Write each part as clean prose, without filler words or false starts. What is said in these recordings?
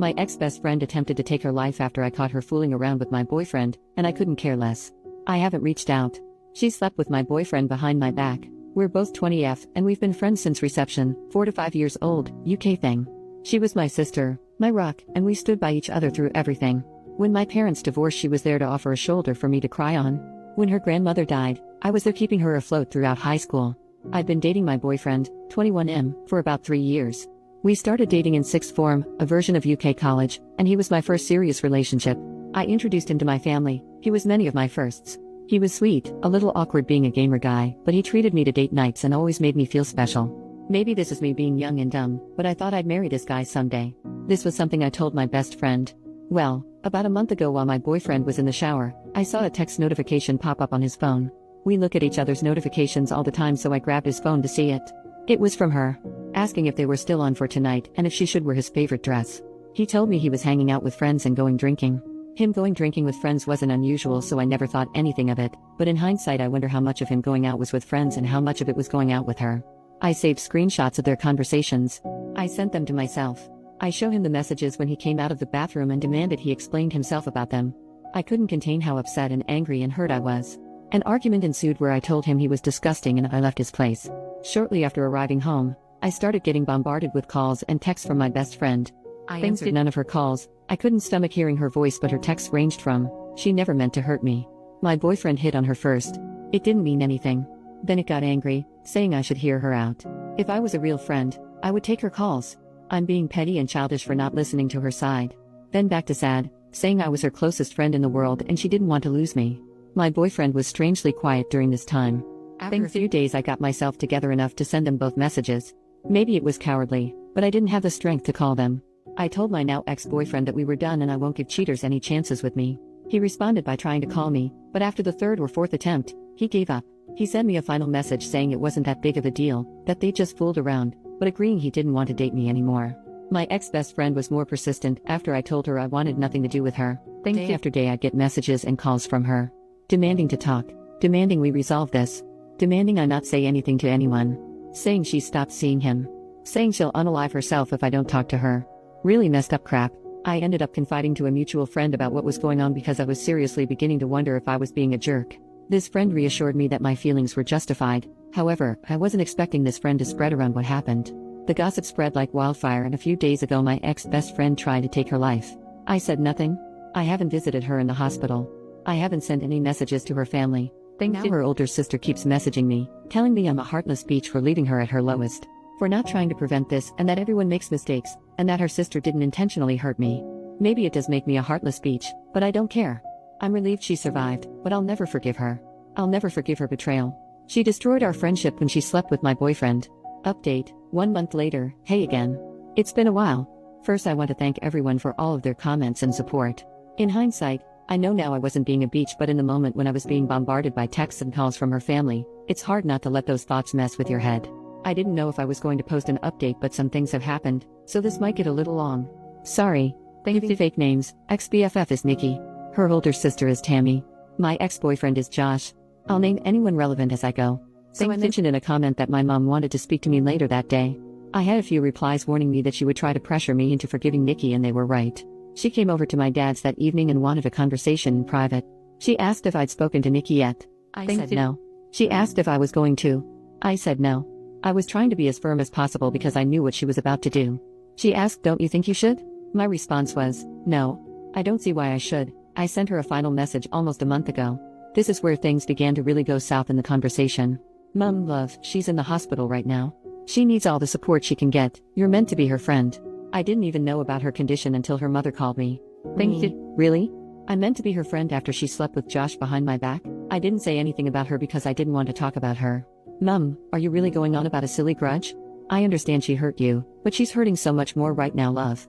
My ex-best friend attempted to take her life after I caught her fooling around with my boyfriend, and I couldn't care less. I haven't reached out. She slept with my boyfriend behind my back. We're both 20F, and we've been friends since reception, 4 to 5 years old, UK thing. She was my sister, my rock, and we stood by each other through everything. When my parents divorced, she was there to offer a shoulder for me to cry on. When her grandmother died, I was there keeping her afloat throughout high school. I'd been dating my boyfriend, 21M, for about 3 years. We started dating in sixth form, a version of UK college, and he was my first serious relationship. I introduced him to my family. He was many of my firsts. He was sweet, a little awkward being a gamer guy, but he treated me to date nights and always made me feel special. Maybe this is me being young and dumb, but I thought I'd marry this guy someday. This was something I told my best friend. Well, about a month ago while my boyfriend was in the shower, I saw a text notification pop up on his phone. We look at each other's notifications all the time, so I grabbed his phone to see it. It was from her, asking if they were still on for tonight and if she should wear his favorite dress. He told me he was hanging out with friends and going drinking. Him going drinking with friends wasn't unusual, so I never thought anything of it, but in hindsight I wonder how much of him going out was with friends and how much of it was going out with her. I saved screenshots of their conversations. I sent them to myself. I show him the messages when he came out of the bathroom and demanded he explained himself about them. I couldn't contain how upset and angry and hurt I was. An argument ensued where I told him he was disgusting and I left his place. Shortly after arriving home, I started getting bombarded with calls and texts from my best friend. I answered none of her calls. I couldn't stomach hearing her voice, but her texts ranged from, "She never meant to hurt me. My boyfriend hit on her first. It didn't mean anything." Then it got angry, saying I should hear her out. If I was a real friend, I would take her calls. I'm being petty and childish for not listening to her side. Then back to sad, saying I was her closest friend in the world and she didn't want to lose me. My boyfriend was strangely quiet during this time. After a few days I got myself together enough to send them both messages. Maybe it was cowardly, but I didn't have the strength to call them. I told my now ex-boyfriend that we were done and I won't give cheaters any chances with me. He responded by trying to call me, but after the third or fourth attempt, he gave up. He sent me a final message saying it wasn't that big of a deal, that they just fooled around, but agreeing he didn't want to date me anymore. My ex-best friend was more persistent after I told her I wanted nothing to do with her. Day after day I'd get messages and calls from her, demanding to talk, demanding we resolve this, demanding I not say anything to anyone, saying she stopped seeing him, saying she'll unalive herself if I don't talk to her. Really messed up crap. I ended up confiding to a mutual friend about what was going on because I was seriously beginning to wonder if I was being a jerk. This friend reassured me that my feelings were justified. However, I wasn't expecting this friend to spread around what happened. The gossip spread like wildfire, and a few days ago my ex-best friend tried to take her life. I said nothing. I haven't visited her in the hospital. I haven't sent any messages to her family. Now her older sister keeps messaging me, telling me I'm a heartless bitch for leaving her at her lowest, for not trying to prevent this, and that everyone makes mistakes, and that her sister didn't intentionally hurt me. Maybe it does make me a heartless bitch, but I don't care. I'm relieved she survived, but I'll never forgive her. I'll never forgive her betrayal. She destroyed our friendship when she slept with my boyfriend. Update, 1 month later, hey again. It's been a while. First I want to thank everyone for all of their comments and support. In hindsight, I know now I wasn't being a bitch, but in the moment when I was being bombarded by texts and calls from her family, it's hard not to let those thoughts mess with your head. I didn't know if I was going to post an update, but some things have happened, so this might get a little long. Sorry. Giving fake names. Ex-BFF is Nikki. Her older sister is Tammy. My ex-boyfriend is Josh. I'll name anyone relevant as I go. So I mentioned in a comment that my mom wanted to speak to me later that day. I had a few replies warning me that she would try to pressure me into forgiving Nikki, and they were right. She came over to my dad's that evening and wanted a conversation in private. She asked if I'd spoken to Nikki yet. I said no. She asked if I was going to. I said no. I was trying to be as firm as possible because I knew what she was about to do. She asked, "Don't you think you should?" My response was, "No. I don't see why I should." I sent her a final message almost a month ago. This is where things began to really go south in the conversation. "Mum, love, she's in the hospital right now. She needs all the support she can get. You're meant to be her friend." I didn't even know about her condition until her mother called me. Really? I meant to be her friend after she slept with Josh behind my back? I didn't say anything about her because I didn't want to talk about her. "Mum, are you really going on about a silly grudge? I understand she hurt you, but she's hurting so much more right now, love."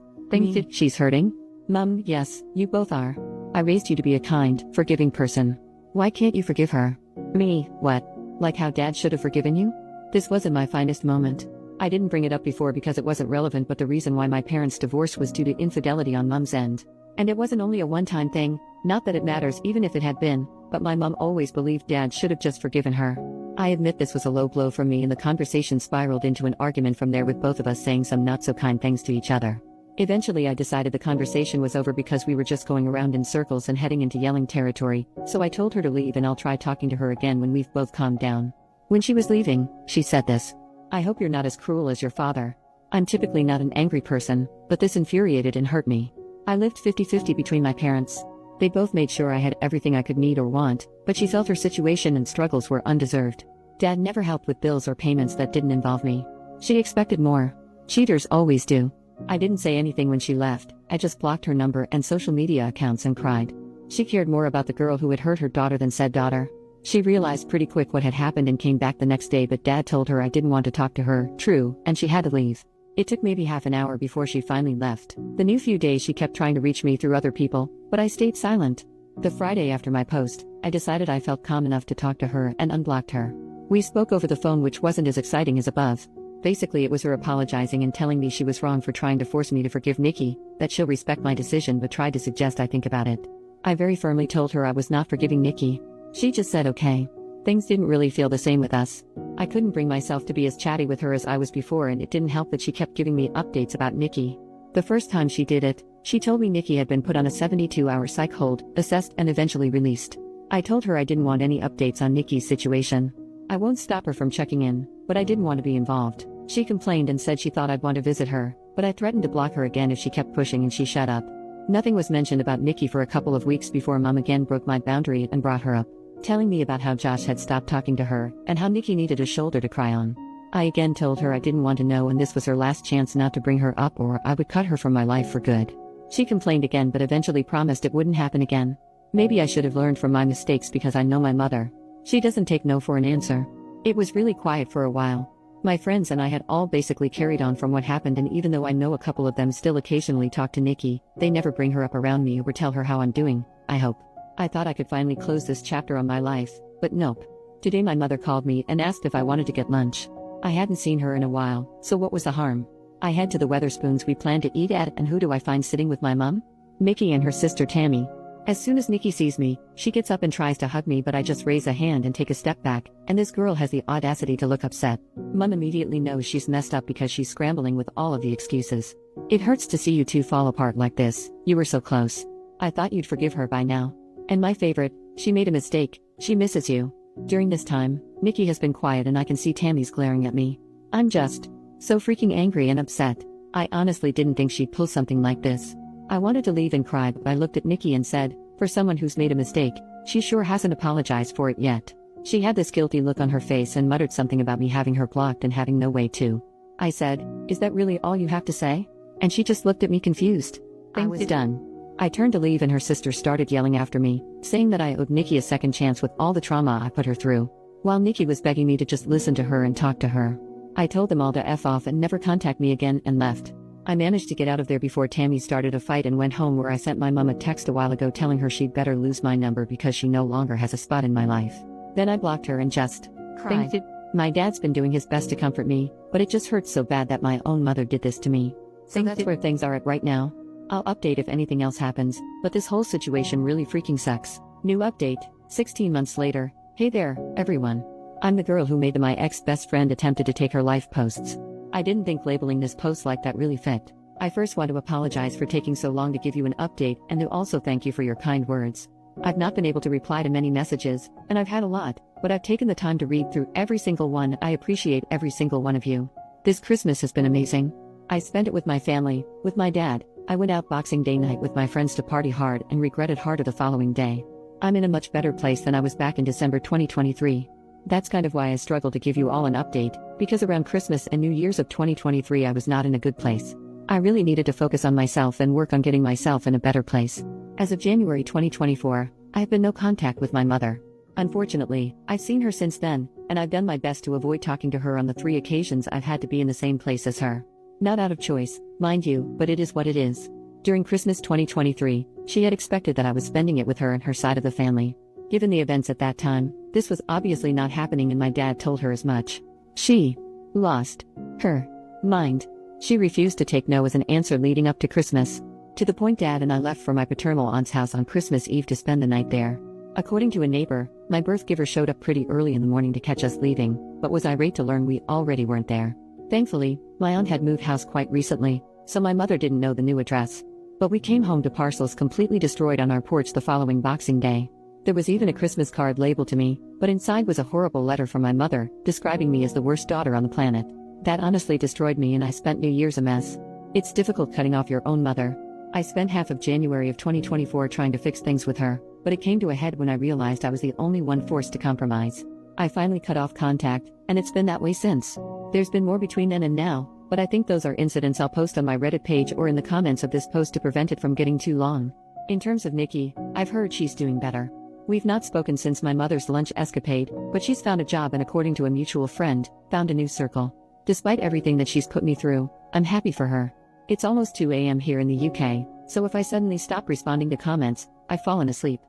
She's hurting? "Mum, yes, you both are. I raised you to be a kind, forgiving person. Why can't you forgive her?" "Me, what? Like how Dad should have forgiven you?" This wasn't my finest moment. I didn't bring it up before because it wasn't relevant, but the reason why my parents' divorce was due to infidelity on Mum's end. And it wasn't only a one-time thing, not that it matters even if it had been, but my mum always believed Dad should have just forgiven her. I admit this was a low blow for me, and the conversation spiraled into an argument from there, with both of us saying some not-so-kind things to each other. Eventually, I decided the conversation was over because we were just going around in circles and heading into yelling territory, so I told her to leave and I'll try talking to her again when we've both calmed down. When she was leaving, she said this: "I hope you're not as cruel as your father." I'm typically not an angry person, but this infuriated and hurt me. I lived 50-50 between my parents. They both made sure I had everything I could need or want, but she felt her situation and struggles were undeserved. Dad never helped with bills or payments that didn't involve me. She expected more. Cheaters always do. I didn't say anything when she left, I just blocked her number and social media accounts and cried. She cared more about the girl who had hurt her daughter than said daughter. She realized pretty quick what had happened and came back the next day, but Dad told her I didn't want to talk to her, true, and she had to leave. It took maybe half an hour before she finally left. The new few days she kept trying to reach me through other people, but I stayed silent. The Friday after my post, I decided I felt calm enough to talk to her and unblocked her. We spoke over the phone, which wasn't as exciting as above. Basically, it was her apologizing and telling me she was wrong for trying to force me to forgive Nikki, that she'll respect my decision but tried to suggest I think about it. I very firmly told her I was not forgiving Nikki. She just said okay. Things didn't really feel the same with us. I couldn't bring myself to be as chatty with her as I was before, and it didn't help that she kept giving me updates about Nikki. The first time she did it, she told me Nikki had been put on a 72-hour psych hold, assessed and eventually released. I told her I didn't want any updates on Nikki's situation. I won't stop her from checking in, but I didn't want to be involved. She complained and said she thought I'd want to visit her, but I threatened to block her again if she kept pushing, and she shut up. Nothing was mentioned about Nikki for a couple of weeks before Mom again broke my boundary and brought her up, telling me about how Josh had stopped talking to her and how Nikki needed a shoulder to cry on. I again told her I didn't want to know and this was her last chance not to bring her up or I would cut her from my life for good. She complained again but eventually promised it wouldn't happen again. Maybe I should have learned from my mistakes because I know my mother. She doesn't take no for an answer. It was really quiet for a while. My friends and I had all basically carried on from what happened, and even though I know a couple of them still occasionally talk to Nikki, they never bring her up around me or tell her how I'm doing, I hope. I thought I could finally close this chapter on my life, but nope. Today my mother called me and asked if I wanted to get lunch. I hadn't seen her in a while, so what was the harm? I head to the Weatherspoons we planned to eat at, and who do I find sitting with my mom? Mickey and her sister Tammy. As soon as Nikki sees me, she gets up and tries to hug me, but I just raise a hand and take a step back, and this girl has the audacity to look upset. Mom immediately knows she's messed up because she's scrambling with all of the excuses. "It hurts to see you two fall apart like this, you were so close. I thought you'd forgive her by now. And my favorite, she made a mistake, she misses you." During this time, Nikki has been quiet and I can see Tammy's glaring at me. I'm just so freaking angry and upset. I honestly didn't think she'd pull something like this. I wanted to leave and cry, but I looked at Nikki and said, for someone who's made a mistake, she sure hasn't apologized for it yet. She had this guilty look on her face and muttered something about me having her blocked and having no way to. I said, "Is that really all you have to say?" And she just looked at me confused. I was done. I turned to leave and her sister started yelling after me, saying that I owed Nikki a second chance with all the trauma I put her through, while Nikki was begging me to just listen to her and talk to her. I told them all to F off and never contact me again and left. I managed to get out of there before Tammy started a fight and went home, where I sent my mom a text a while ago telling her she'd better lose my number because she no longer has a spot in my life. Then I blocked her and just cried. My dad's been doing his best to comfort me, but it just hurts so bad that my own mother did this to me. So that's where things are at right now. I'll update if anything else happens, but this whole situation really freaking sucks. New update, 16 months later. Hey there, everyone. I'm the girl who made the my ex-best friend attempted to take her life posts. I didn't think labeling this post like that really fit. I first want to apologize for taking so long to give you an update and to also thank you for your kind words. I've not been able to reply to many messages, and I've had a lot, but I've taken the time to read through every single one. I appreciate every single one of you. This Christmas has been amazing. I spent it with my family, with my dad. I went out Boxing Day night with my friends to party hard and regretted harder the following day. I'm in a much better place than I was back in December 2023. That's kind of why I struggled to give you all an update, because around Christmas and New Year's of 2023 I was not in a good place. I really needed to focus on myself and work on getting myself in a better place. As of January 2024, I have been no contact with my mother. Unfortunately, I've seen her since then, and I've done my best to avoid talking to her on the 3 occasions I've had to be in the same place as her. Not out of choice, mind you, but it is what it is. During Christmas 2023, she had expected that I was spending it with her and her side of the family. Given the events at that time, this was obviously not happening, and my dad told her as much. She lost her mind. She refused to take no as an answer leading up to Christmas. To the point Dad and I left for my paternal aunt's house on Christmas Eve to spend the night there. According to a neighbor, my birth giver showed up pretty early in the morning to catch us leaving, but was irate to learn we already weren't there. Thankfully, my aunt had moved house quite recently, so my mother didn't know the new address. But we came home to parcels completely destroyed on our porch the following Boxing Day. There was even a Christmas card labeled to me, but inside was a horrible letter from my mother, describing me as the worst daughter on the planet. That honestly destroyed me, and I spent New Year's a mess. It's difficult cutting off your own mother. I spent half of January of 2024 trying to fix things with her, but it came to a head when I realized I was the only one forced to compromise. I finally cut off contact, and it's been that way since. There's been more between then and now, but I think those are incidents I'll post on my Reddit page or in the comments of this post to prevent it from getting too long. In terms of Nikki, I've heard she's doing better. We've not spoken since my mother's lunch escapade, but she's found a job and, according to a mutual friend, found a new circle. Despite everything that she's put me through, I'm happy for her. It's almost 2 a.m. here in the UK, so if I suddenly stop responding to comments, I've fallen asleep.